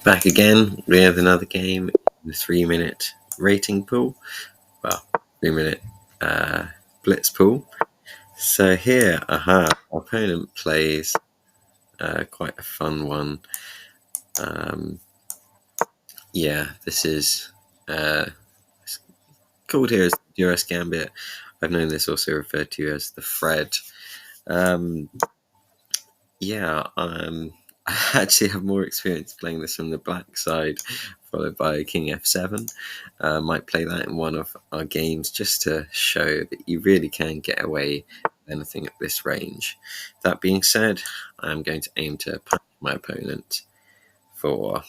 Back again with another game in the 3-minute rating pool. Well, 3-minute Blitz pool. So here, our opponent plays quite a fun one. Yeah, this is called here as the US Gambit. I've known this also referred to as the Fred. I actually have more experience playing this from the black side, followed by King F7. Might play that in one of our games just to show that you really can get away with anything at this range. That being said, I'm going to aim to punish my opponent for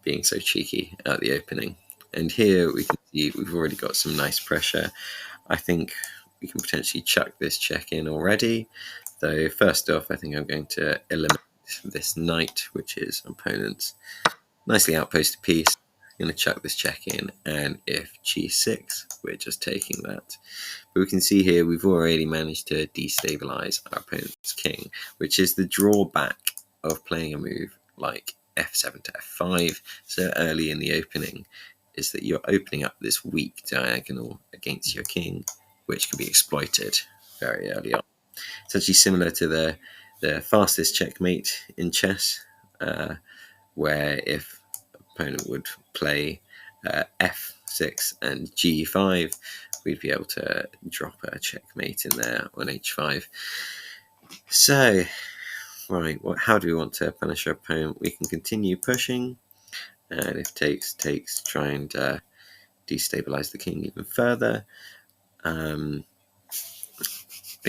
being so cheeky at the opening. And here we can see we've already got some nice pressure. I think we can potentially chuck this check in already. Though first off, I think I'm going to eliminate this knight, which is opponent's nicely outposted piece. I'm going to chuck this check in, and if g6, we're just taking that. But we can see here we've already managed to destabilize our opponent's king, which is the drawback of playing a move like f7 to f5 so early in the opening, is that you're opening up this weak diagonal against your king, which can be exploited very early on. It's actually similar to the fastest checkmate in chess, where if opponent would play f6 and g5, we'd be able to drop a checkmate in there on h5. So, right, how do we want to punish our opponent? We can continue pushing, and if takes, try and destabilize the king even further. I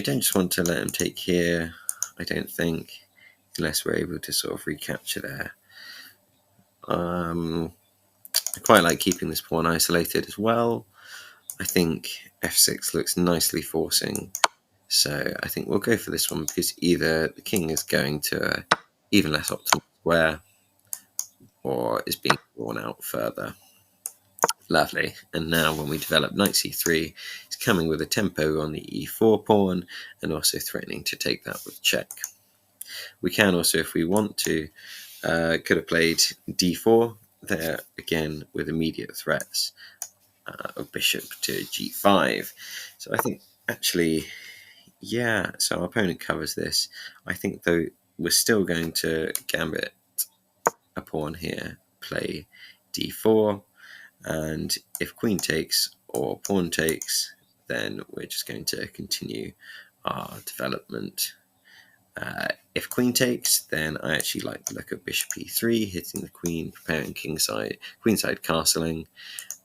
don't just want to let him take here, I don't think, unless we're able to sort of recapture there. I quite like keeping this pawn isolated as well. I think f6 looks nicely forcing, so I think we'll go for this one because either the king is going to an even less optimal square or is being drawn out further. Lovely. And now when we develop knight c3, it's coming with a tempo on the e4 pawn and also threatening to take that with check. We can also, if we want to, could have played d4 there, again with immediate threats of bishop to g5. So I think actually, yeah, so our opponent covers this. I think though we're still going to gambit a pawn here, play d4, and if queen takes or pawn takes, then we're just going to continue our development. If queen takes, then I actually like the look of bishop e3, hitting the queen, preparing queenside castling,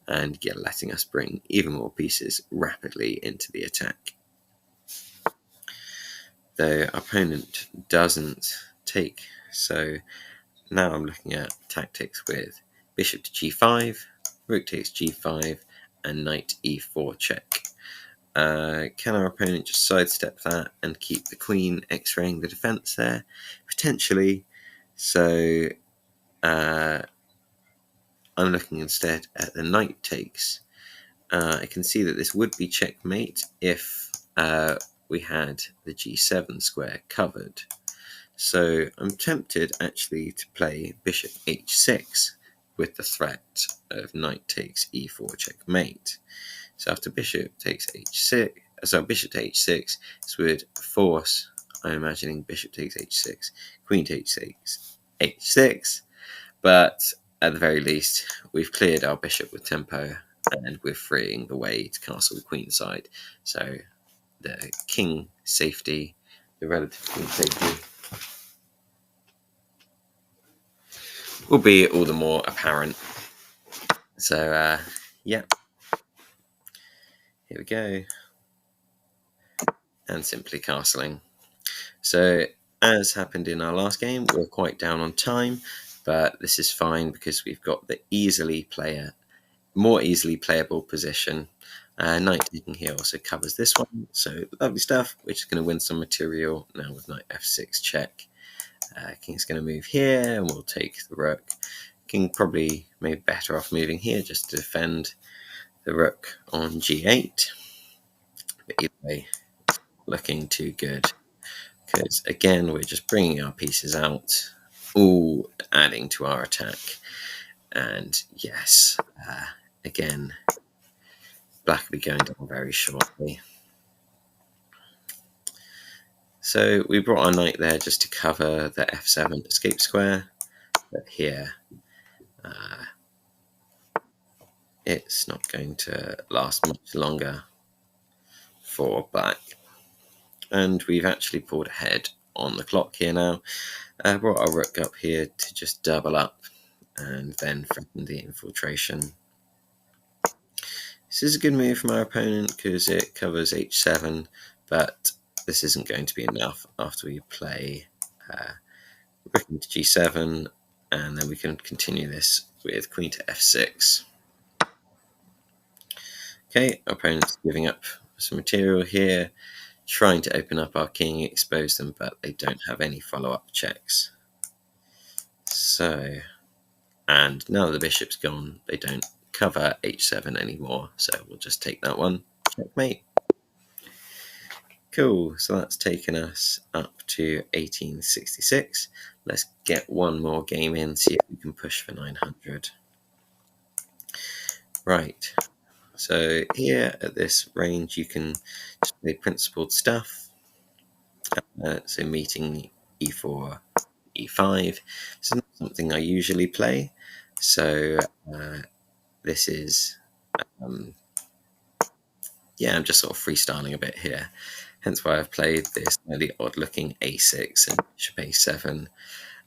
and letting us bring even more pieces rapidly into the attack. The opponent doesn't take, so now I'm looking at tactics with bishop to g5, rook takes g5, and knight e4 check. Can our opponent just sidestep that and keep the queen x-raying the defense there? Potentially. So I'm looking instead at the knight takes. I can see that this would be checkmate if we had the g7 square covered. So I'm tempted actually to play bishop h6 with the threat of knight takes e4 checkmate. So after bishop takes h6, bishop to h6, this would force, I'm imagining bishop takes h6, queen takes h6, but at the very least, we've cleared our bishop with tempo, and we're freeing the way to castle the queen side. So the king safety, the relative king safety, will be all the more apparent. So yeah, here we go, and simply castling. So as happened in our last game, we're quite down on time, but this is fine because we've got the more easily playable position. Knight taking here also covers this one, so lovely stuff. We're just going to win some material now with knight f6 check. King's going to move here, and we'll take the rook. King probably maybe better off moving here just to defend the rook on g8. But either way, looking too good, because again we're just bringing our pieces out. Ooh, and adding to our attack. And yes, again, black will be going down very shortly. So we brought our knight there just to cover the f7 escape square, but here it's not going to last much longer for black. And we've actually pulled ahead on the clock here now. Brought our rook up here to just double up and then threaten the infiltration. This is a good move from our opponent because it covers h7, but this isn't going to be enough after we play rook into g7, and then we can continue this with queen to f6. Okay, our opponent's giving up some material here, trying to open up our king, expose them, but they don't have any follow-up checks. So, and now the bishop's gone, they don't cover h7 anymore, so we'll just take that one. Checkmate. Cool, so that's taken us up to 1866. Let's get one more game in, see if we can push for 900. Right, so here at this range you can just play principled stuff. So meeting e4, e5. This is not something I usually play, so this is, yeah, I'm just sort of freestyling a bit here. Hence why I've played this really odd-looking a6 and bishop a7.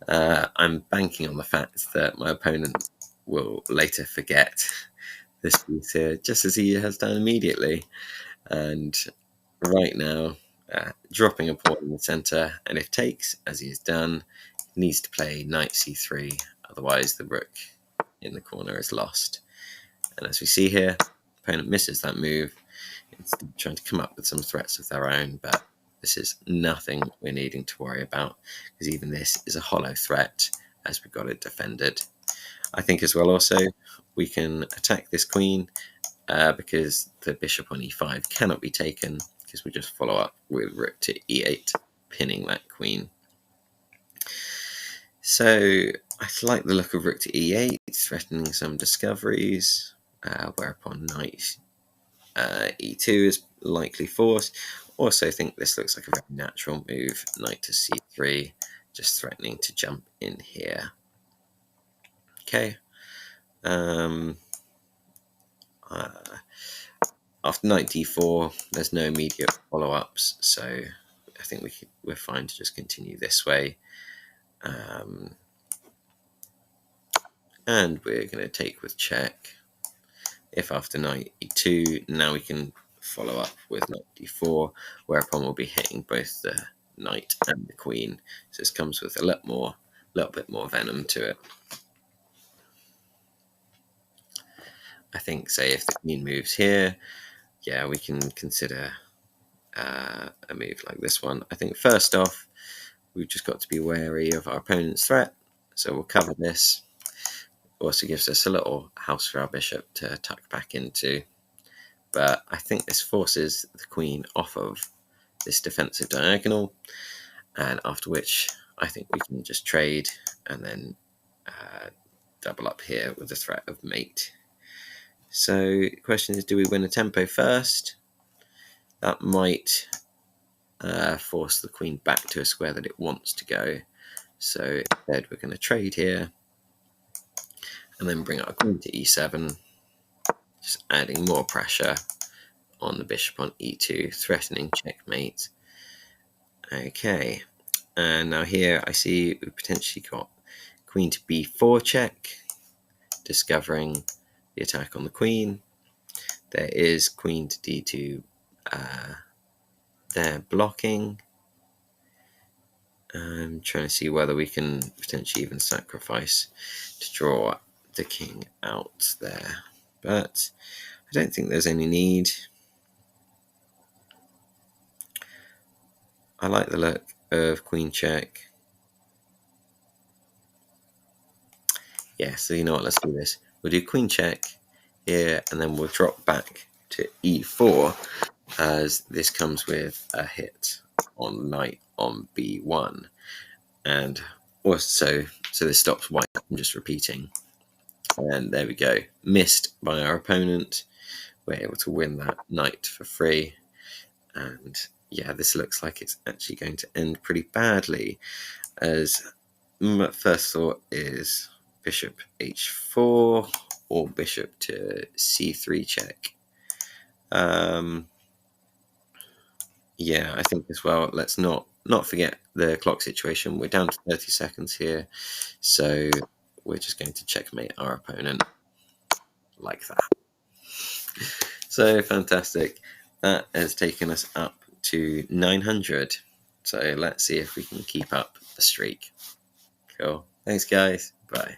I'm banking on the fact that my opponent will later forget this piece here, just as he has done immediately. And right now, dropping a pawn in the centre, and if takes, as he has done, he needs to play knight c3, otherwise the rook in the corner is lost. And as we see here, opponent misses that move. It's trying to come up with some threats of their own, but this is nothing we're needing to worry about, because even this is a hollow threat as we got it defended. I think as well also we can attack this queen because the bishop on e5 cannot be taken, because we just follow up with rook to e8, pinning that queen. So I like the look of rook to e8, threatening some discoveries, whereupon knight e2 is likely forced. Also think this looks like a very natural move, knight to c3, just threatening to jump in here. Okay. After knight d4, there's no immediate follow-ups, so I think we're fine to just continue this way. And we're going to take with check. If after knight e2, now we can follow up with knight d4, whereupon we'll be hitting both the knight and the queen. So this comes with a little bit more venom to it. I think, say, if the queen moves here, yeah, we can consider a move like this one. I think first off, we've just got to be wary of our opponent's threat, so we'll cover this. Also gives us a little house for our bishop to tuck back into, but I think this forces the queen off of this defensive diagonal, and after which I think we can just trade and then double up here with the threat of mate. So the question is, do we win a tempo first? That might force the queen back to a square that it wants to go. So instead we're going to trade here and then bring our queen to e7, just adding more pressure on the bishop on e2, threatening checkmate. Okay, and now here I see we potentially got queen to b4 check, discovering the attack on the queen. There is queen to d2 there blocking. I'm trying to see whether we can potentially even sacrifice to draw the king out there, but I don't think there's any need. I like the look of queen check. Yeah, so you know what, let's do this. We'll do queen check here, and then we'll drop back to e4, as this comes with a hit on knight on b1. And also, So this stops white from just repeating. And there we go. Missed by our opponent. We're able to win that knight for free. And yeah, this looks like it's actually going to end pretty badly, as my first thought is bishop h4 or bishop to c3 check. Yeah, I think as well, let's not forget the clock situation. We're down to 30 seconds here, so we're just going to checkmate our opponent like that. So fantastic. That has taken us up to 900. So let's see if we can keep up the streak. Cool. Thanks, guys. Bye.